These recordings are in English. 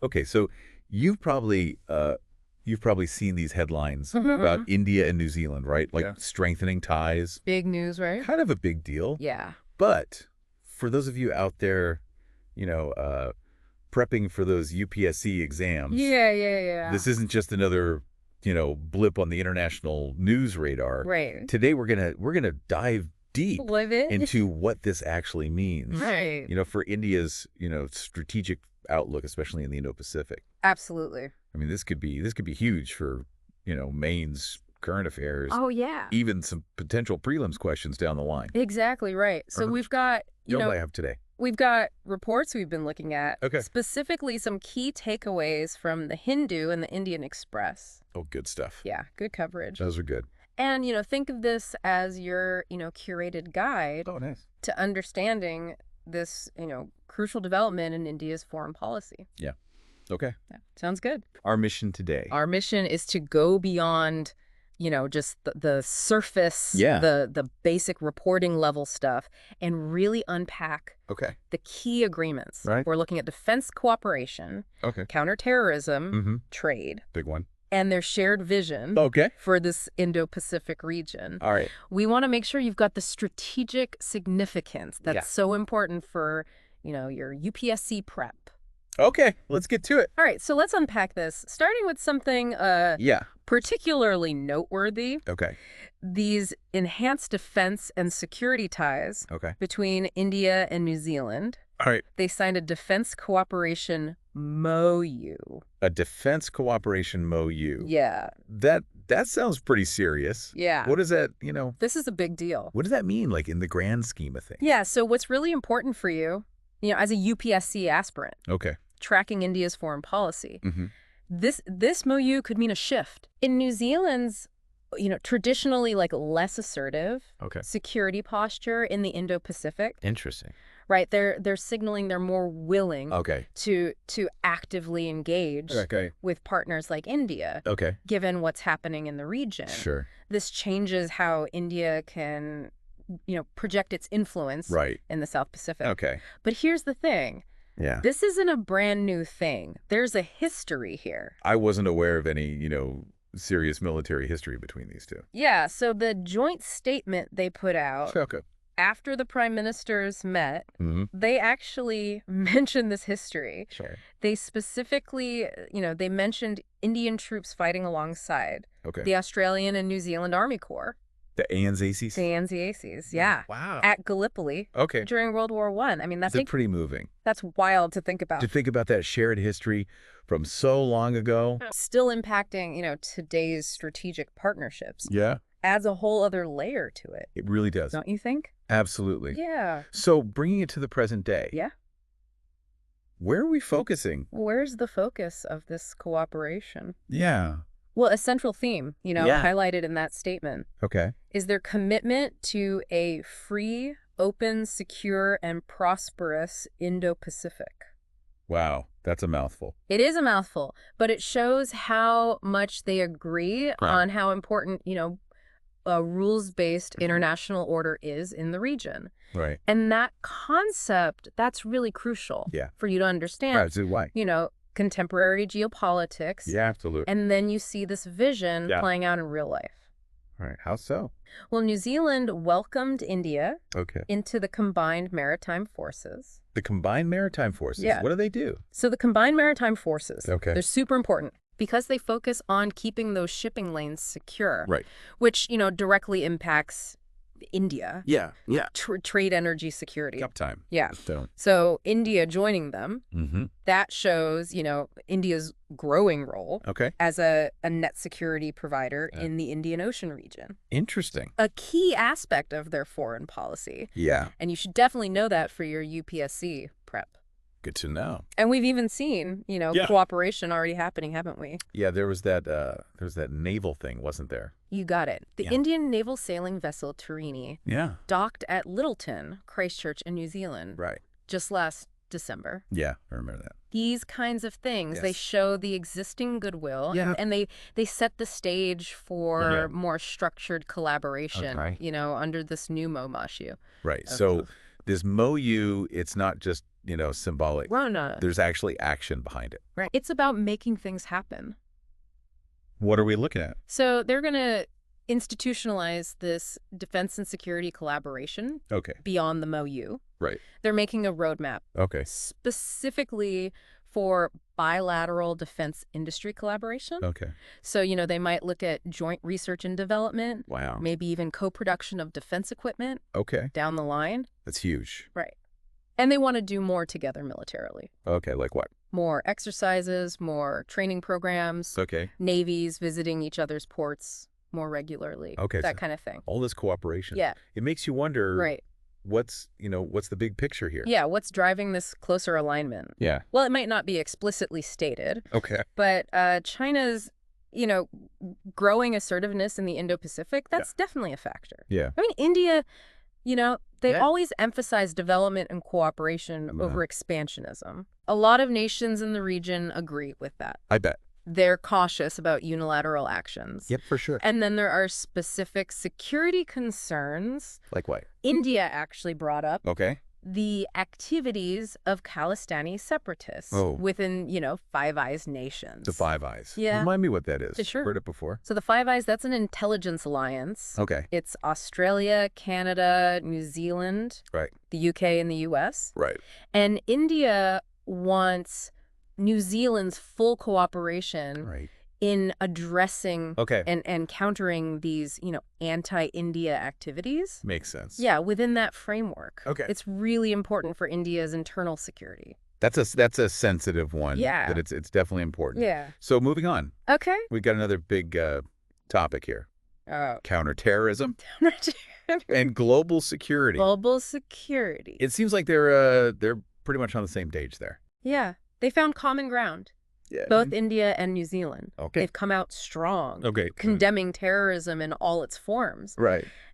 Okay, so you've probably seen these headlines about India and New Zealand, right? Like strengthening ties. Big news, right? Kind of a big deal. Yeah. But for those of you out there, prepping for those UPSC exams. Yeah. This isn't just another, blip on the international news radar. Right. Today we're gonna dive deep Live it. into what this actually means. Right. For India's, strategic outlook, especially in the Indo-Pacific. Absolutely. I mean, this could be huge for, Maine's current affairs. Oh, yeah. Even some potential prelims questions down the line. Exactly right. So we've got, What do I have today? we've got reports we've been looking at. Okay. Specifically, some key takeaways from the Hindu and the Indian Express. Oh, good stuff. Yeah, good coverage. Those are good. And, think of this as your, curated guide Oh, nice. to understanding this, crucial development in India's foreign policy. Yeah. Okay. Yeah. Sounds good. Our mission today. Our mission is to go beyond, just the surface, the basic reporting level stuff, and really unpack the key agreements. Right. We're looking at defense cooperation, counter-terrorism, trade. Big one. And their shared vision for this Indo-Pacific region. All right. We want to make sure you've got the strategic significance that's so important for, your UPSC prep. Okay, let's get to it. All right, so let's unpack this, starting with something particularly noteworthy. Okay. These enhanced defense and security ties between India and New Zealand. All right. They signed a defense cooperation MOU. A defense cooperation MOU. Yeah. That sounds pretty serious. Yeah. What is that, This is a big deal. What does that mean, like, in the grand scheme of things? Yeah, so what's really important for you, as a UPSC aspirant, tracking India's foreign policy, this MOU could mean a shift. In New Zealand's, traditionally, like, less assertive security posture in the Indo-Pacific. Interesting. Right, they're signaling they're more willing to actively engage with partners like India, given what's happening in the region. Sure. This changes how India can, project its influence in the South Pacific. Okay. But here's the thing. Yeah. This isn't a brand new thing. There's a history here. I wasn't aware of any, serious military history between these two. Yeah, so the joint statement they put out after the prime ministers met, they actually mentioned this history. Sure. They specifically, they mentioned Indian troops fighting alongside the Australian and New Zealand Army Corps. The ANZACs? The ANZACs, yeah. Wow. At Gallipoli during World War I. I mean, that's pretty moving. That's wild to think about. To think about that shared history from so long ago. Still impacting, today's strategic partnerships. Yeah. Adds a whole other layer to it. It really does. Don't you think? Absolutely. Yeah. So bringing it to the present day. Yeah. Where are we focusing? Where's the focus of this cooperation? Yeah. Well, a central theme, highlighted in that statement. Is their commitment to a free, open, secure, and prosperous Indo-Pacific. Wow, that's a mouthful. It is a mouthful, but it shows how much they agree on how important, a rules-based international order is in the region. Right. And that concept, that's really crucial for you to understand. Right, so why? Contemporary geopolitics. Yeah, absolutely. And then you see this vision playing out in real life. All right. How so? Well, New Zealand welcomed India into the Combined Maritime Forces. The Combined Maritime Forces? Yeah. What do they do? So the Combined Maritime Forces, they're super important because they focus on keeping those shipping lanes secure. Right. Which, directly impacts India. Yeah. Trade energy security. Uptime. Yeah. So India joining them, that shows, India's growing role as a net security provider in the Indian Ocean region. Interesting. A key aspect of their foreign policy. Yeah. And you should definitely know that for your UPSC prep. Good to know. And we've even seen, cooperation already happening, haven't we? Yeah, there was that naval thing, wasn't there? You got it. The Indian naval sailing vessel Tarini docked at Littleton, Christchurch in New Zealand. Right. Just last December. Yeah, I remember that. These kinds of things, they show the existing goodwill and they set the stage for more structured collaboration, under this new MOMASHU. Right. So this MOU, it's not just, symbolic. Well, no. There's actually action behind it. Right. It's about making things happen. What are we looking at? So they're going to institutionalize this defense and security collaboration beyond the MOU. Right. They're making a roadmap specifically for bilateral defense industry collaboration. So, they might look at joint research and development. Wow. Maybe even co-production of defense equipment down the line. That's huge. Right. And they want to do more together militarily. Okay, like what? More exercises, more training programs. Navies visiting each other's ports more regularly. That kind of thing. All this cooperation. Yeah. It makes you wonder what's the big picture here? Yeah, what's driving this closer alignment? Yeah. Well, it might not be explicitly stated. But China's, growing assertiveness in the Indo-Pacific, that's definitely a factor. Yeah. I mean, India, they always emphasize development and cooperation over expansionism. A lot of nations in the region agree with that. I bet. They're cautious about unilateral actions. Yep, for sure. And then there are specific security concerns. Like what? India actually brought up the activities of Khalistani separatists within, Five Eyes nations. The Five Eyes. Yeah. Remind me what that is. Sure. Heard it before. So the Five Eyes, that's an intelligence alliance. It's Australia, Canada, New Zealand, the UK, and the US. And India wants New Zealand's full cooperation in addressing and countering these, anti-India activities. Makes sense. Yeah, within that framework. It's really important for India's internal security. That's a sensitive one. Yeah. That it's definitely important. Yeah. So moving on. We got another big topic here. Counter-terrorism and global security. Global security. It seems like they're pretty much on the same page there. Yeah. They found common ground. Yeah. Both India and New Zealand. They've come out strong. Condemning terrorism in all its forms.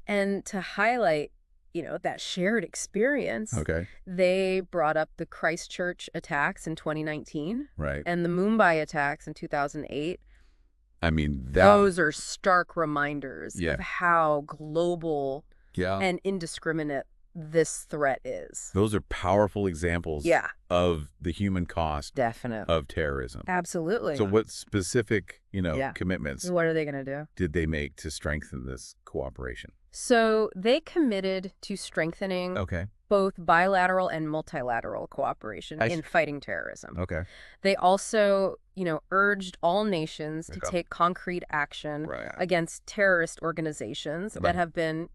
And to highlight, that shared experience, they brought up the Christchurch attacks in 2019. And the Mumbai attacks in 2008. I mean, those are stark reminders of how global and indiscriminate this threat is. Those are powerful examples of the human cost of terrorism. Absolutely. So what specific, commitments what are they going to do? Did they make to strengthen this cooperation? So they committed to strengthening both bilateral and multilateral cooperation in fighting terrorism. They also, urged all nations to take concrete action against terrorist organizations that have been,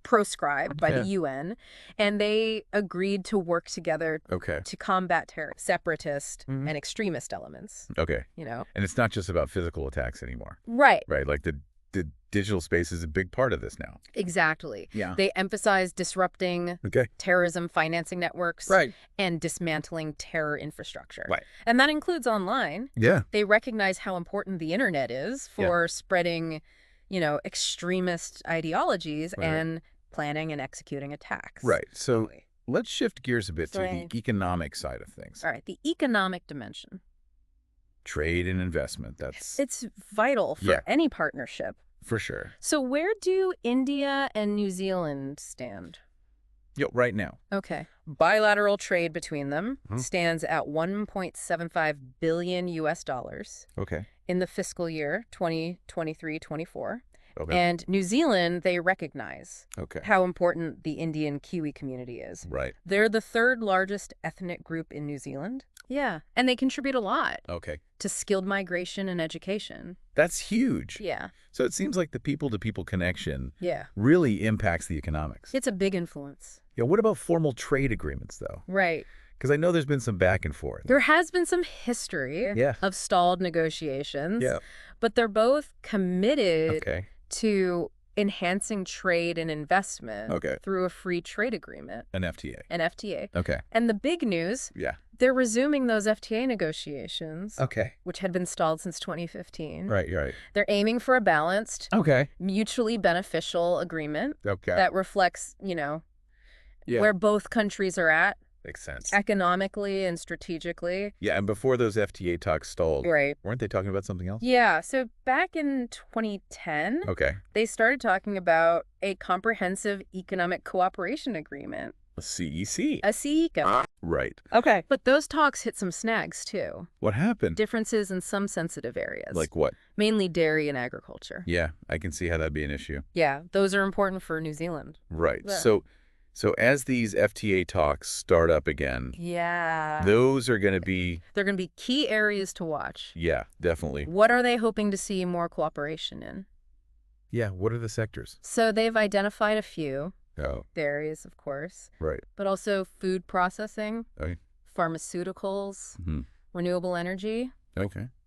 proscribed by the UN, and they agreed to work together to combat separatist and extremist elements. And it's not just about physical attacks anymore. Right. Like the digital space is a big part of this now. Exactly. Yeah. They emphasize disrupting terrorism financing networks and dismantling terror infrastructure. And that includes online. Yeah. They recognize how important the internet is for spreading, extremist ideologies and planning and executing attacks. So let's shift gears a bit to the economic side of things. All right. The economic dimension. Trade and investment. It's vital for any partnership. For sure. So where do India and New Zealand stand? Right now. Bilateral trade between them stands at $1.75 billion US dollars in the fiscal year 2023-24. And New Zealand, they recognize how important the Indian Kiwi community is. They're the third largest ethnic group in New Zealand. Yeah. And they contribute a lot to skilled migration and education. That's huge. Yeah. So it seems like the people-to-people connection really impacts the economics. It's a big influence. What about formal trade agreements, though? Because I know there's been some back and forth. There has been some history of stalled negotiations. But they're both committed to enhancing trade and investment through a free trade agreement. An FTA. An FTA. And the big news, they're resuming those FTA negotiations, which had been stalled since 2015. They're aiming for a balanced, mutually beneficial agreement that reflects, where both countries are at. Makes sense. Economically and strategically. Yeah, and before those FTA talks stalled, weren't they talking about something else? Yeah, so back in 2010, they started talking about a comprehensive economic cooperation agreement. A CEC. A CECA. Right. Okay. But those talks hit some snags, too. What happened? Differences in some sensitive areas. Like what? Mainly dairy and agriculture. Yeah, I can see how that'd be an issue. Yeah, those are important for New Zealand. Right. Yeah. So as these FTA talks start up again, those are going to be... They're going to be key areas to watch. Yeah, definitely. What are they hoping to see more cooperation in? Yeah, what are the sectors? So they've identified a few. Oh. Dairies, of course. Right. But also food processing, Okay. pharmaceuticals, renewable energy,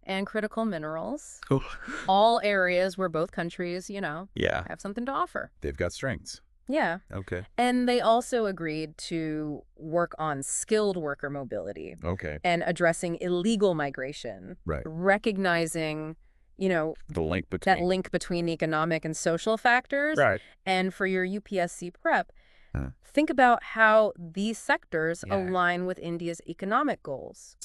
and critical minerals. Oh. All areas where both countries, Yeah. have something to offer. They've got strengths. Yeah. Okay. And they also agreed to work on skilled worker mobility. Okay. And addressing illegal migration. Right. Recognizing, the link between... that link between economic and social factors. Right. And for your UPSC prep, think about how these sectors align with India's economic goals.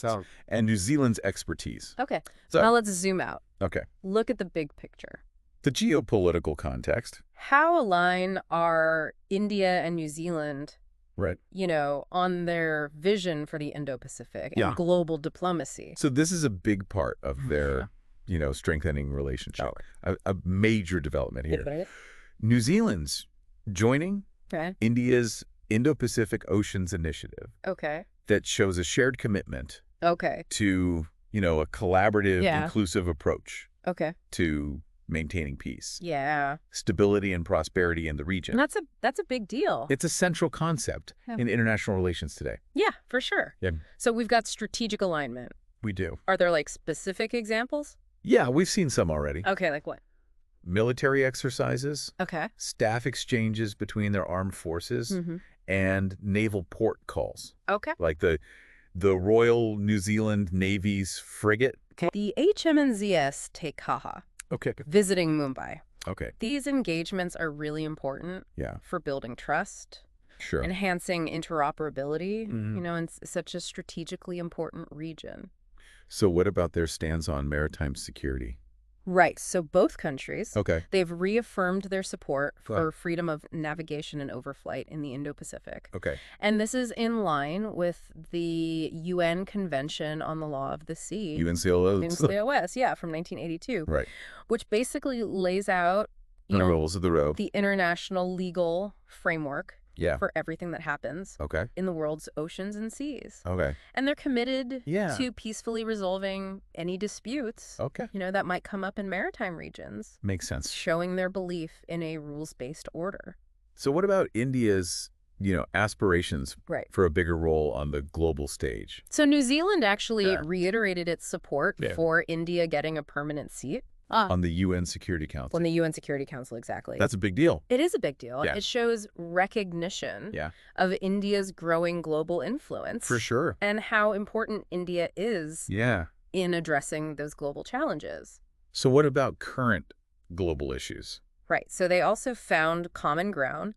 And New Zealand's expertise. Okay. So, now let's zoom out. Okay. Look at the big picture. The geopolitical context. How aligned are India and New Zealand, on their vision for the Indo-Pacific and global diplomacy? So this is a big part of their, strengthening relationship. A major development here. New Zealand's joining India's Indo-Pacific Oceans Initiative. Okay. That shows a shared commitment to, a collaborative, inclusive approach to maintaining peace. Yeah. Stability and prosperity in the region. And that's a big deal. It's a central concept in international relations today. Yeah, for sure. Yeah. So we've got strategic alignment. We do. Are there specific examples? Yeah, we've seen some already. Okay, like what? Military exercises. Okay. Staff exchanges between their armed forces and naval port calls. Okay. Like the Royal New Zealand Navy's frigate. The HMNZS Te Kaha. Okay. Visiting Mumbai. Okay. These engagements are really important for building trust, enhancing interoperability, in such a strategically important region. So what about their stance on maritime security? Right. So both countries, okay, they've reaffirmed their support for freedom of navigation and overflight in the Indo-Pacific. Okay. And this is in line with the UN Convention on the Law of the Sea. UNCLOS, yeah, from 1982. Right. Which basically lays out the rules of the road, the international legal framework for everything that happens in the world's oceans and seas. Okay. And they're committed to peacefully resolving any disputes that might come up in maritime regions. Makes sense. Showing their belief in a rules-based order. So what about India's, aspirations for a bigger role on the global stage? So New Zealand actually reiterated its support for India getting a permanent seat. On the UN Security Council. On the UN Security Council, exactly. That's a big deal. It is a big deal. It shows recognition of India's growing global influence. For sure. And how important India is in addressing those global challenges. So what about current global issues? Right. So they also found common ground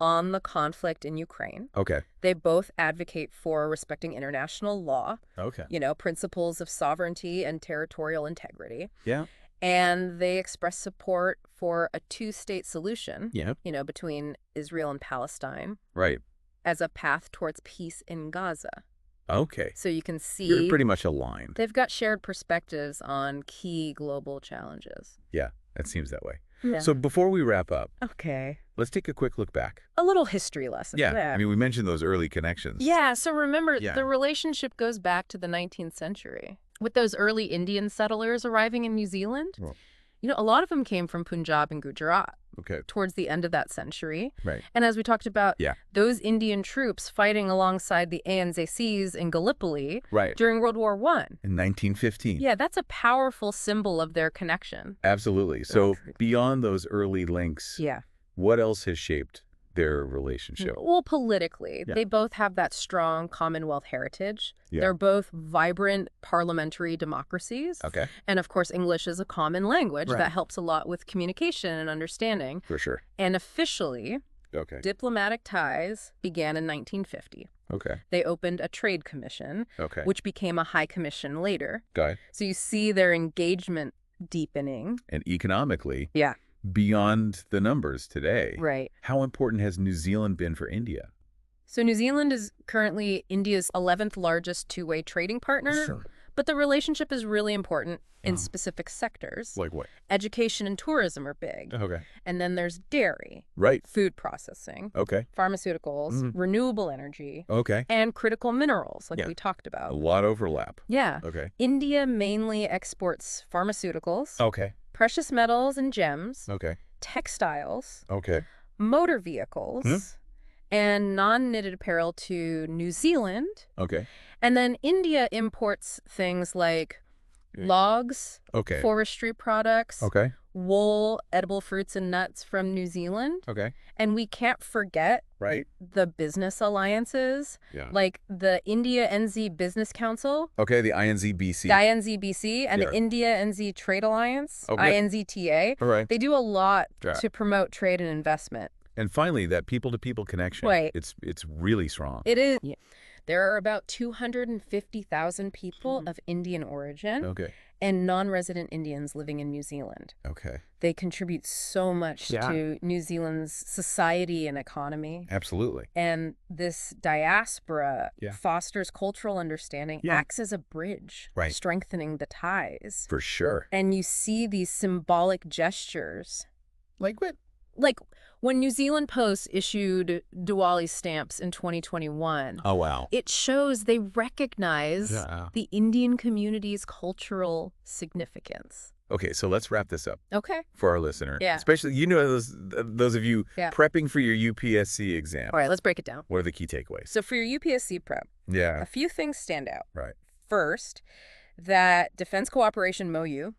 on the conflict in Ukraine. Okay. They both advocate for respecting international law. Okay. Principles of sovereignty and territorial integrity. Yeah. And they express support for a two-state solution, yeah, between Israel and Palestine. Right. As a path towards peace in Gaza. Okay. So you can see... You're pretty much aligned. They've got shared perspectives on key global challenges. Yeah, that seems that way. Yeah. So before we wrap up, let's take a quick look back. A little history lesson. Yeah, I mean, we mentioned those early connections. Yeah, so remember, the relationship goes back to the 19th century. With those early Indian settlers arriving in New Zealand, a lot of them came from Punjab and Gujarat towards the end of that century. Right. And as we talked about, those Indian troops fighting alongside the ANZCs in Gallipoli during World War I. In 1915. Yeah, that's a powerful symbol of their connection. Absolutely. So beyond those early links, what else has shaped their relationship? Well, politically, they both have that strong Commonwealth heritage. They're both vibrant parliamentary democracies. Okay. And of course, English is a common language that helps a lot with communication and understanding. For sure. And officially, diplomatic ties began in 1950. Okay. They opened a trade commission, which became a high commission later. Got it. So you see their engagement deepening. And economically, beyond the numbers today. Right. How important has New Zealand been for India? So New Zealand is currently India's 11th largest two-way trading partner. Sure. But the relationship is really important in specific sectors. Like what? Education and tourism are big. Okay. And then there's dairy. Right. Food processing. Okay. Pharmaceuticals, renewable energy. Okay. And critical minerals, like we talked about. A lot of overlap. Yeah. Okay. India mainly exports pharmaceuticals. Okay. Precious metals and gems. Okay. Textiles. Okay. Motor vehicles. And non-knitted apparel to New Zealand. Okay. And then India imports things like logs, forestry products, wool, edible fruits and nuts from New Zealand. Okay. And we can't forget the business alliances, like the India-NZ Business Council. Okay, the INZBC. The INZBC and the India-NZ Trade Alliance, INZTA. All right. They do a lot to promote trade and investment. And finally, that people-to-people connection. Right. It's really strong. It is. Yeah. There are about 250,000 people of Indian origin and non-resident Indians living in New Zealand. Okay. They contribute so much to New Zealand's society and economy. Absolutely. And this diaspora fosters cultural understanding, acts as a bridge, strengthening the ties. For sure. And you see these symbolic gestures. Like what? Like when New Zealand Post issued Diwali stamps in 2021. Oh, wow. It shows they recognize the Indian community's cultural significance. Okay, so let's wrap this up. Okay. For our listener. Yeah. Especially, those of you prepping for your UPSC exam. All right, let's break it down. What are the key takeaways? So for your UPSC prep, a few things stand out. Right. First, that Defense Cooperation MOU,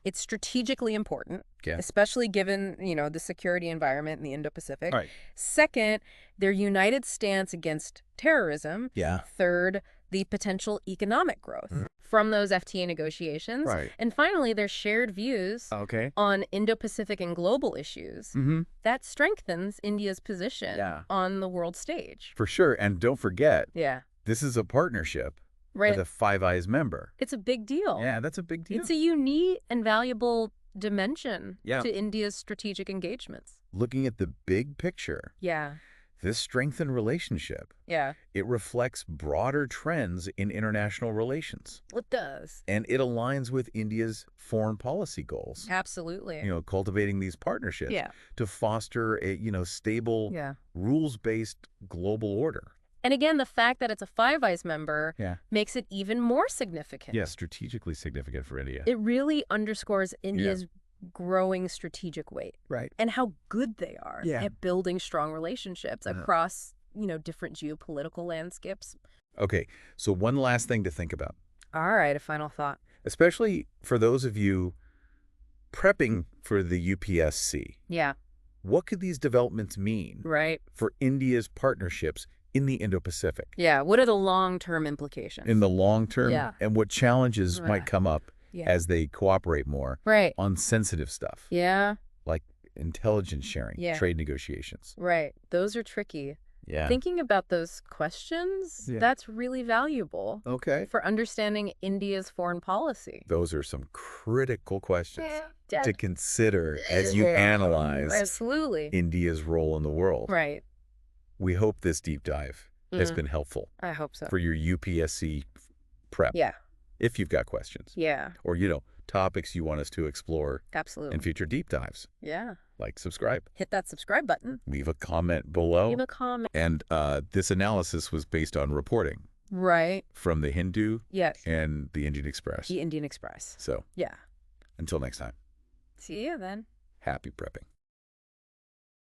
it's strategically important, especially given, the security environment in the Indo-Pacific. Right. Second, their united stance against terrorism. Yeah. Third, the potential economic growth from those FTA negotiations. Right. And finally, their shared views on Indo-Pacific and global issues. That strengthens India's position on the world stage. For sure. And don't forget, this is a partnership. With a Five Eyes member. It's a big deal. Yeah, that's a big deal. It's a unique and valuable dimension to India's strategic engagements. Looking at the big picture, this strengthened relationship, it reflects broader trends in international relations. It does. And it aligns with India's foreign policy goals. Absolutely. Cultivating these partnerships to foster a, stable, rules-based global order. And again, the fact that it's a Five Eyes member makes it even more significant. Yeah, strategically significant for India. It really underscores India's growing strategic weight. Right. And how good they are at building strong relationships across, different geopolitical landscapes. Okay, so one last thing to think about. All right, a final thought. Especially for those of you prepping for the UPSC. Yeah. What could these developments mean for India's partnerships in the Indo-Pacific? Yeah, what are the long-term implications? In the long term, and what challenges might come up as they cooperate more on sensitive stuff. Yeah. Like intelligence sharing, trade negotiations. Right. Those are tricky. Yeah. Thinking about those questions, that's really valuable for understanding India's foreign policy. Those are some critical questions to consider as you analyze India's role in the world. Right. We hope this deep dive has been helpful. I hope so. For your UPSC prep. Yeah. If you've got questions. Yeah. Or, topics you want us to explore. Absolutely. In future deep dives. Yeah. Like, subscribe. Hit that subscribe button. Leave a comment below. Leave a comment. And this analysis was based on reporting. Right. From the Hindu and the Indian Express. The Indian Express. So. Yeah. Until next time. See you then. Happy prepping.